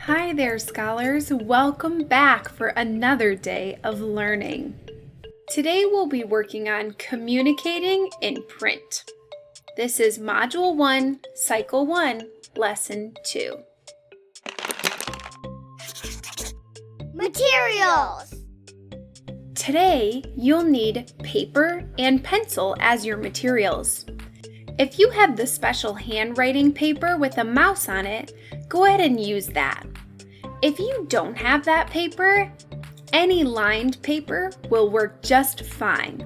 Hi there, scholars. Welcome back for another day of learning. Today we'll be working on communicating in print. This is Module 1, Cycle 1, Lesson 2. Materials! Today you'll need paper and pencil as your materials. If you have the special handwriting paper with a mouse on it, go ahead and use that. If you don't have that paper, any lined paper will work just fine.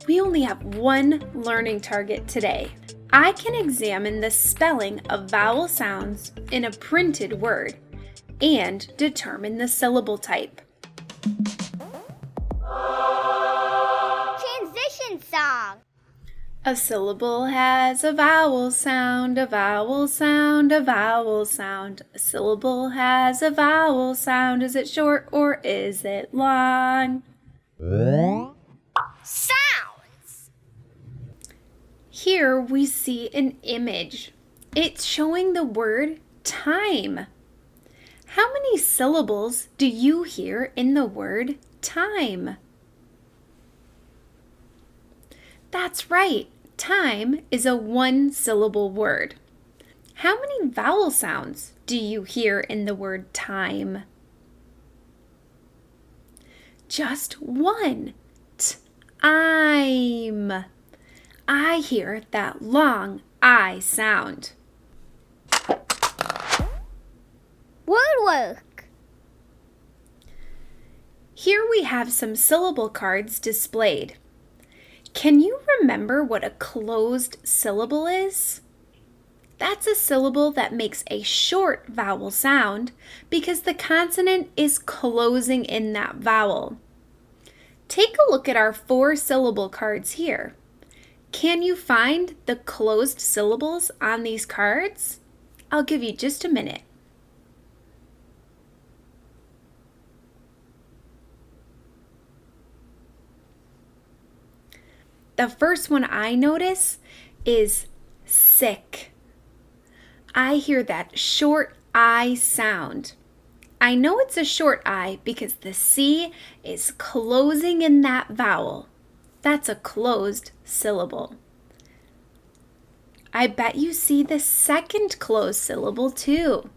We only have one learning target today. I can examine the spelling of vowel sounds in a printed word and determine the syllable type. Transition song! A syllable has a vowel sound, a vowel sound, a vowel sound. A syllable has a vowel sound. Is it short or is it long? Sounds! Here we see an image. It's showing the word time. How many syllables do you hear in the word time? That's right. Time is a one-syllable word. How many vowel sounds do you hear in the word time? Just one. Time. I hear that long I sound. Word work! Here we have some syllable cards displayed. Can you remember what a closed syllable is? That's a syllable that makes a short vowel sound because the consonant is closing in that vowel. Take a look at our 4-syllable cards here. Can you find the closed syllables on these cards? I'll give you just a minute. The first one I notice is sick. I hear that short I sound. I know it's a short I because the C is closing in that vowel. That's a closed syllable. I bet you see the second closed syllable too.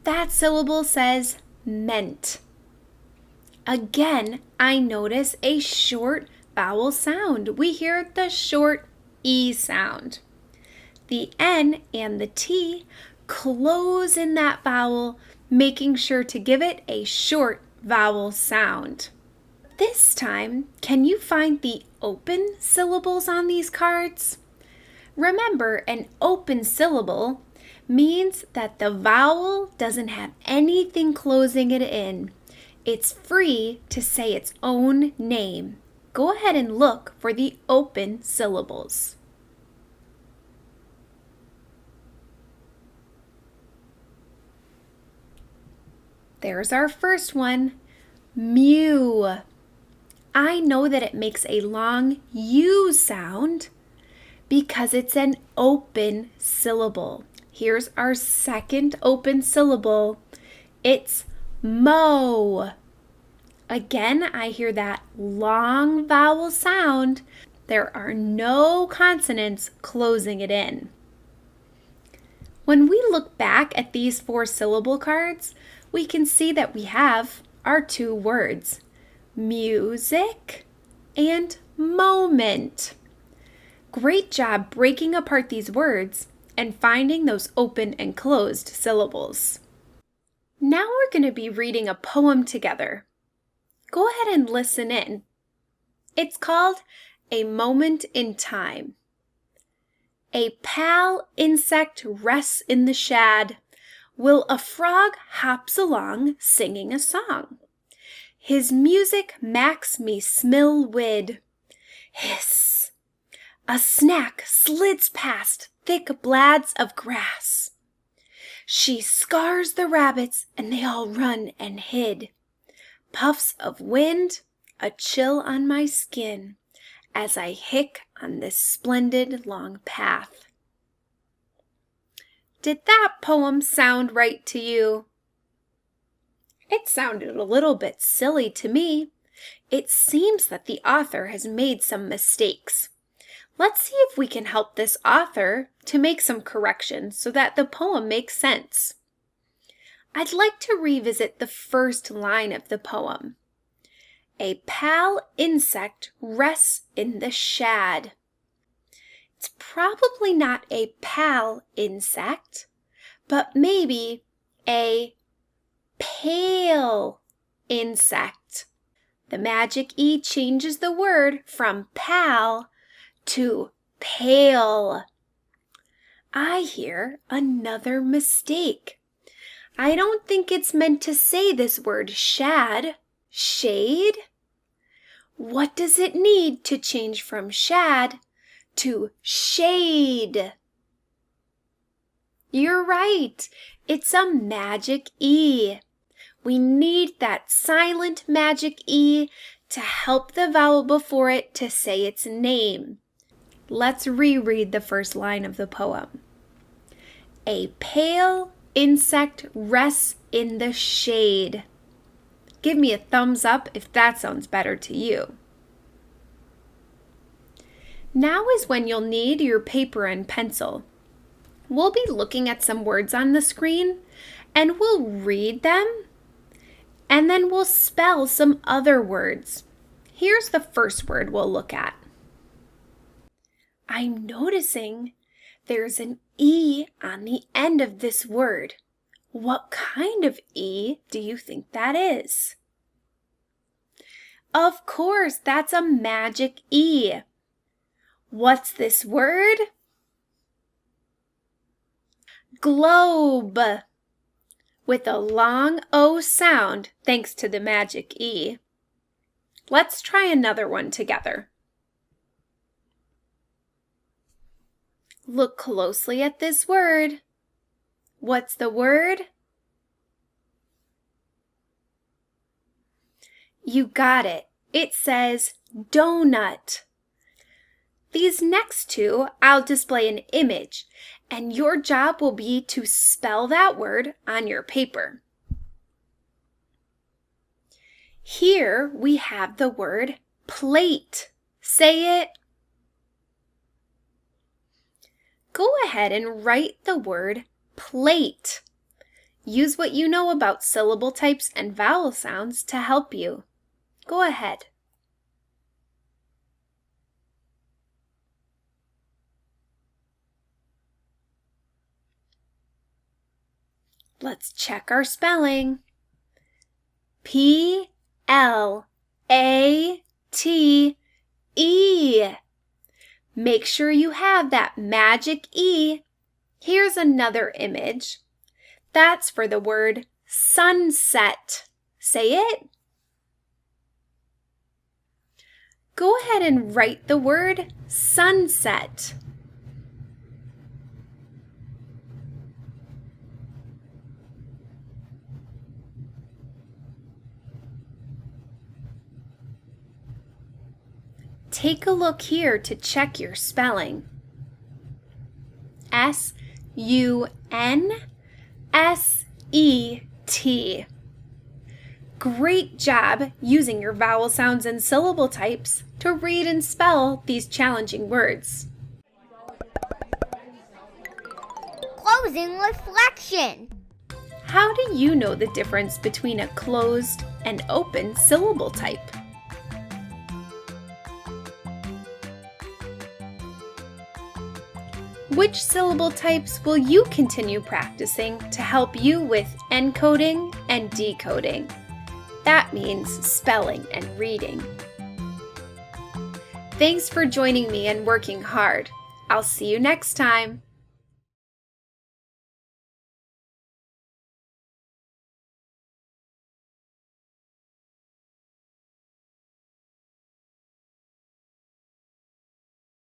That syllable says meant. Again, I notice a short vowel sound. We hear the short E sound. The N and the T close in that vowel, making sure to give it a short vowel sound. This time, can you find the open syllables on these cards? Remember, an open syllable means that the vowel doesn't have anything closing it in. It's free to say its own name. Go ahead and look for the open syllables. There's our first one, mew. I know that it makes a long U sound because it's an open syllable. Here's our second open syllable. It's mo. Again, I hear that long vowel sound. There are no consonants closing it in. When we look back at these 4-syllable cards, we can see that we have our 2 words, music and moment. Great job breaking apart these words and finding those open and closed syllables. Now we're going to be reading a poem together. Go ahead and listen in. It's called A Moment in Time. A pale insect rests in the shad, while a frog hops along singing a song. His music makes me smell wid. Hiss! A snack slids past thick blads of grass. She scars the rabbits and they all run and hid. Puffs of wind, a chill on my skin as I hick on this splendid long path. Did that poem sound right to you? It sounded a little bit silly to me. It seems that the author has made some mistakes. Let's see if we can help this author to make some corrections so that the poem makes sense. I'd like to revisit the first line of the poem. A pale insect rests in the shad. It's probably not a pale insect, but maybe a pale insect. The magic E changes the word from pal to pale. I hear another mistake. I don't think it's meant to say this word shad. Shade? What does it need to change from shad to shade? You're right. It's a magic E. We need that silent magic E to help the vowel before it to say its name. Let's reread the first line of the poem. A pale insect rests in the shade. Give me a thumbs up if that sounds better to you. Now is when you'll need your paper and pencil. We'll be looking at some words on the screen and we'll read them and then we'll spell some other words. Here's the first word we'll look at. I'm noticing there's an E on the end of this word. What kind of E do you think that is? Of course, that's a magic E. What's this word? Globe. With a long O sound thanks to the magic E. Let's try another one together. Look closely at this word. What's the word? You got it. It says donut. These next two, I'll display an image, and your job will be to spell that word on your paper. Here we have the word plate. Say it. Go ahead and write the word plate. Use what you know about syllable types and vowel sounds to help you. Go ahead. Let's check our spelling. P-L-A-T-E. Make sure you have that magic E. Here's another image. That's for the word sunset. Say it. Go ahead and write the word sunset. Take a look here to check your spelling. S-U-N-S-E-T. Great job using your vowel sounds and syllable types to read and spell these challenging words. Closing reflection. How do you know the difference between a closed and open syllable type? Which syllable types will you continue practicing to help you with encoding and decoding? That means spelling and reading. Thanks for joining me and working hard. I'll see you next time.